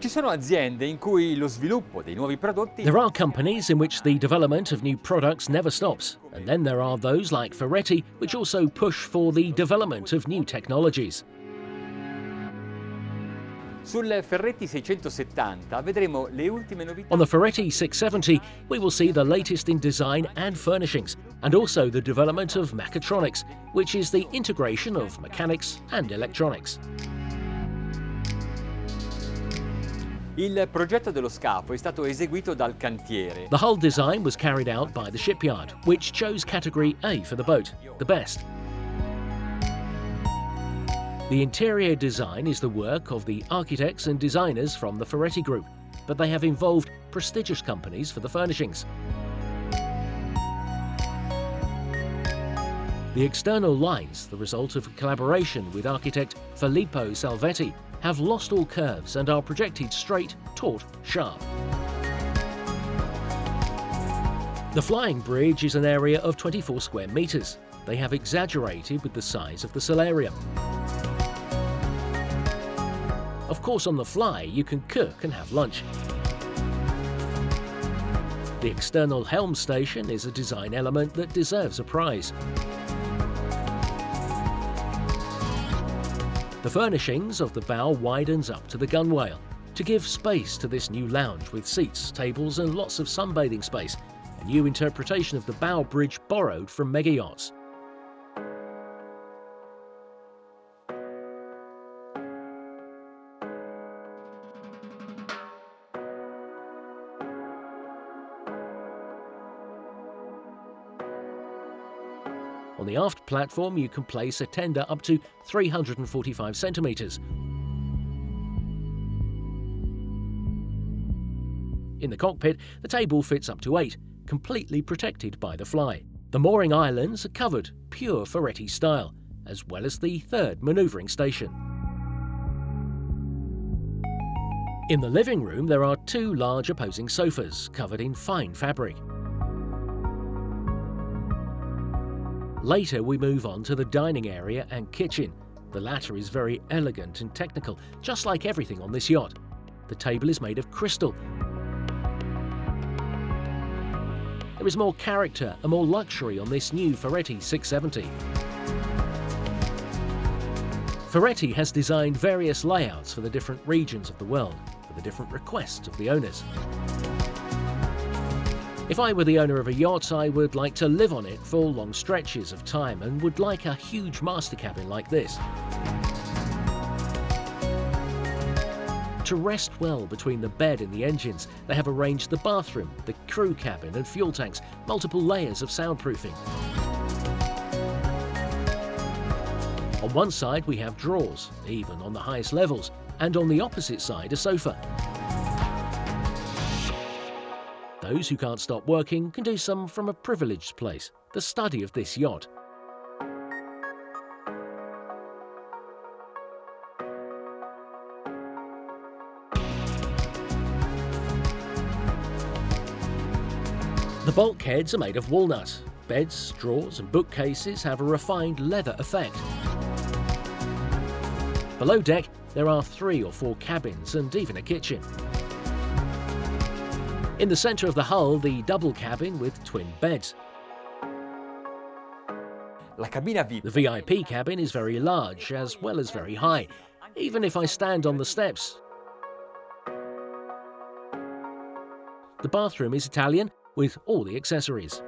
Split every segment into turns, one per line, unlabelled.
Ci sono aziende in cui lo sviluppo dei nuovi prodotti
There are companies in which the development of new products never stops, and then there are those like Ferretti, which also push for the development of new technologies.
sul Ferretti 670 vedremo le ultime novità.
On the Ferretti 670, we will see the latest in design and furnishings, and also the development of mechatronics, which is the integration of mechanics and electronics.
Il progetto dello scafo è stato eseguito dal cantiere.
The hull design was carried out by the shipyard, which chose category A for the boat, the best. The interior design is the work of the architects and designers from the Ferretti Group, but they have involved prestigious companies for the furnishings. The external lines, the result of a collaboration with architect Filippo Salvetti, have lost all curves and are projected straight, taut, sharp. The flying bridge is an area of 24 square meters. They have exaggerated with the size of the solarium. Of course, on the fly, you can cook and have lunch. The external helm station is a design element that deserves a prize. The furnishings of the bow widens up to the gunwale to give space to this new lounge with seats, tables and lots of sunbathing space, a new interpretation of the bow bridge borrowed from mega yachts. On the aft platform, you can place a tender up to 345 centimetres. In the cockpit, the table fits up to 8, completely protected by the fly. The mooring islands are covered, pure Ferretti style, as well as the third manoeuvring station. In the living room, there are 2 large opposing sofas, covered in fine fabric. Later we move on to the dining area and kitchen. The latter is very elegant and technical, just like everything on this yacht. The table is made of crystal. There is more character and more luxury on this new Ferretti 670. Ferretti has designed various layouts for the different regions of the world, for the different requests of the owners. If I were the owner of a yacht, I would like to live on it for long stretches of time and would like a huge master cabin like this. To rest well between the bed and the engines, they have arranged the bathroom, the crew cabin and fuel tanks, multiple layers of soundproofing. On one side we have drawers, even on the highest levels, and on the opposite side a sofa. Those who can't stop working can do some from a privileged place, the study of this yacht. The bulkheads are made of walnut. Beds, drawers and bookcases have a refined leather effect. Below deck, there are 3 or 4 cabins and even a kitchen. In the centre of the hull, the double cabin with twin beds.
La cabina VIP.
The VIP cabin is very large as well as very high, even if I stand on the steps. The bathroom is Italian with all the accessories.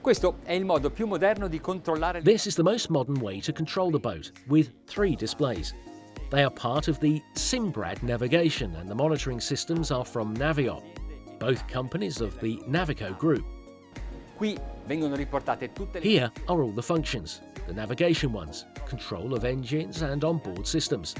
Questo è il modo più moderno di controllare.
This is the most modern way to control the boat, with 3 displays. They are part of the Simbrad navigation and the monitoring systems are from Naviop, both companies of the Navico group.
Qui vengono riportate tutte le.
Here are all the functions, the navigation ones, control of engines and onboard systems.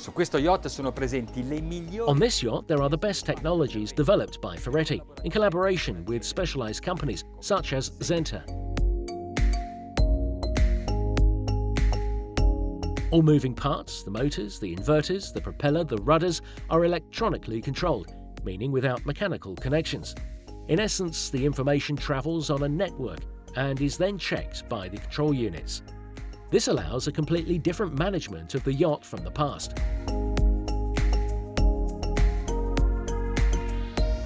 Su questo yacht sono presenti le migliori.
On this yacht, there are the best technologies developed by Ferretti in collaboration with specialized companies such as Zenta. All moving parts, the motors, the inverters, the propeller, the rudders, are electronically controlled, meaning without mechanical connections. In essence, the information travels on a network and is then checked by the control units. This allows a completely different management of the yacht from the past.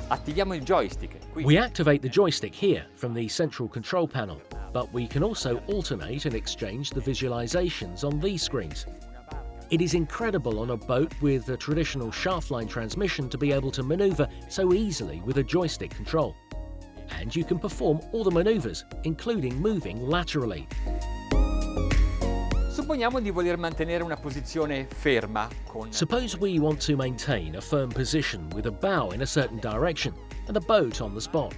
Attiviamo il joystick.
We activate the joystick here from the central control panel, but we can also alternate and exchange the visualizations on these screens. It is incredible on a boat with a traditional shaft-line transmission to be able to maneuver so easily with a joystick control. And you can perform all the maneuvers, including moving laterally.
Supponiamo di voler mantenere una posizione ferma con...
Suppose we want to maintain a firm position with a bow in a certain direction and a boat on the spot.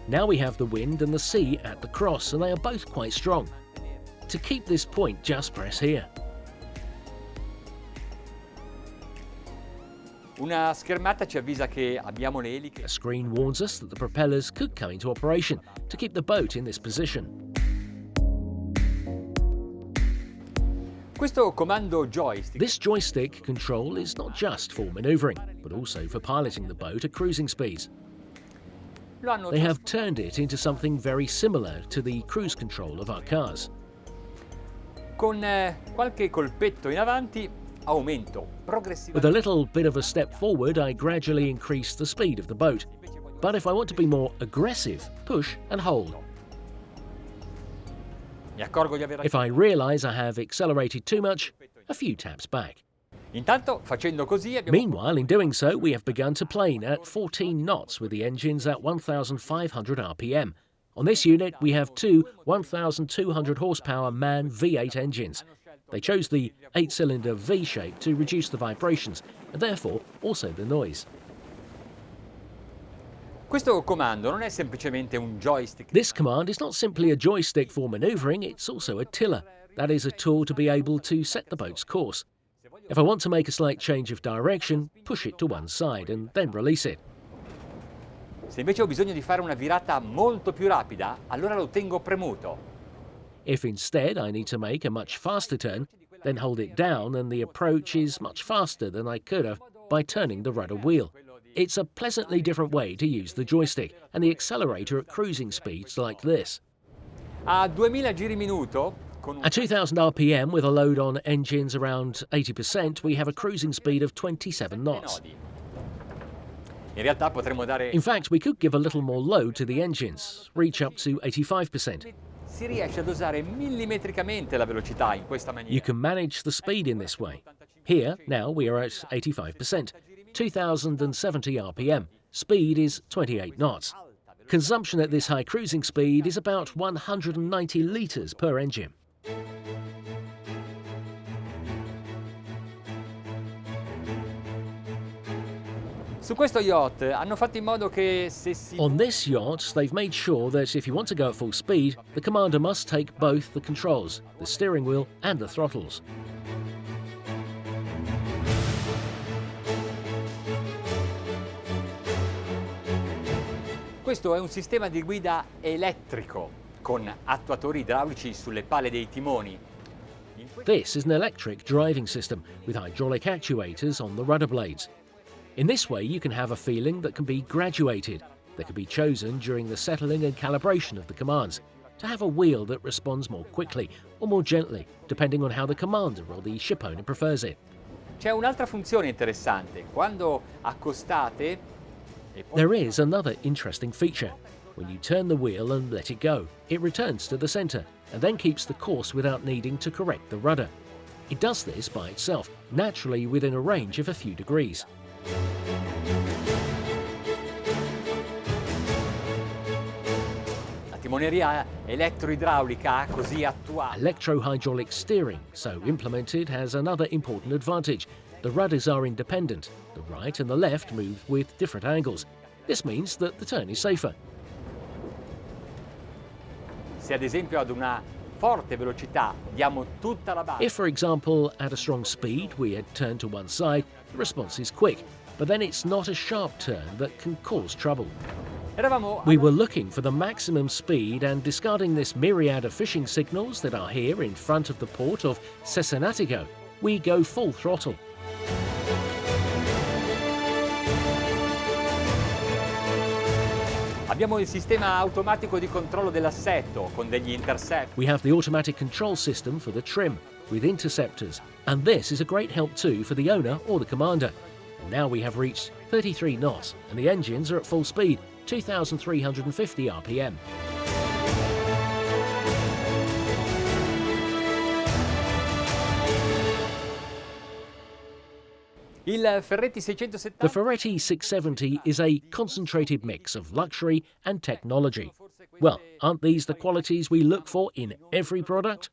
Now we have the wind and the sea at the cross, and they are both quite strong. To keep this point, just press here.
Una schermata ci avvisa che abbiamo le eliche.
A screen warns us that the propellers could come into operation to keep the boat in this position.
Questo comando joystick.
This joystick control is not just for maneuvering, but also for piloting the boat at cruising speeds. They have turned it into something very similar to the cruise control of our cars.
Con qualche colpetto in avanti aumento progressivamente.
With a little bit of a step forward, I gradually increase the speed of the boat. But if I want to be more aggressive, push and hold.
Mi accorgo di aver...
If I realize I have accelerated too much, a few taps back.
Intanto, facendo così, abbiamo...
Meanwhile, in doing so, we have begun to plane at 14 knots with the engines at 1,500 RPM. On this unit, we have two 1,200 horsepower MAN V8 engines. They chose the 8-cylinder V shape to reduce the vibrations, and therefore also the noise.
Questo comando non è semplicemente un joystick.
This command is not simply a joystick for maneuvering, it's also a tiller. That is a tool to be able to set the boat's course. If I want to make a slight change of direction, push it to one side and then release it.
Se invece ho bisogno di fare una virata molto più rapida, allora lo tengo premuto.
If instead I need to make a much faster turn, then hold it down and the approach is much faster than I could have by turning the rudder wheel. It's a pleasantly different way to use the joystick and the accelerator at cruising speeds like this.
A 2000 giri minuto,
At 2000 RPM with a load on engines around 80%, we have a cruising speed of 27 knots.
In realtà potremmo dare...
In fact, we could give a little more load to the engines, reach up to 85%.
Si riesce a dosare millimetricamente la velocità in questa maniera.
You can manage the speed in this way. Here, now we are at 85%, 2070 RPM. Speed is 28 knots. Consumption at this high cruising speed is about 190 litres per engine.
Su questo yacht hanno fatto in modo che se si...
On this yacht, they've made sure that if you want to go at full speed, the commander must take both the controls, the steering wheel and the throttles.
Questo è un sistema di guida elettrico con attuatori idraulici sulle pale dei timoni.
This is an electric driving system with hydraulic actuators on the rudder blades. In this way, you can have a feeling that can be graduated, that can be chosen during the settling and calibration of the commands, to have a wheel that responds more quickly or more gently, depending on how the commander or the shipowner prefers it.
C'è un'altra funzione interessante. Quando accostate...
There is another interesting feature. When you turn the wheel and let it go, it returns to the center and then keeps the course without needing to correct the rudder. It does this by itself, naturally within a range of a few degrees.
La timoneria elettroidraulica così attuata.
Electro-hydraulic steering, so implemented, has another important advantage. The rudders are independent. The right and the left move with different angles. This means that the turn is safer.
Se ad esempio ad una forte velocità diamo tutta la base.
If, for example, at a strong speed we had turned to one side, the response is quick, but then it's not a sharp turn that can cause trouble. We were looking for the maximum speed and discarding this myriad of fishing signals that are here in front of the port of Cesenatico. we go full throttle.
Abbiamo il sistema automatico di controllo dell'assetto con degli intercept.
We have the automatic control system for the trim with interceptors, and this is a great help too for the owner or the commander. And now we have reached 33 knots and the engines are at full speed, 2,350 RPM.
Il Ferretti 670
The Ferretti 670 is a concentrated mix of luxury and technology. Well, aren't these the qualities we look for in every product?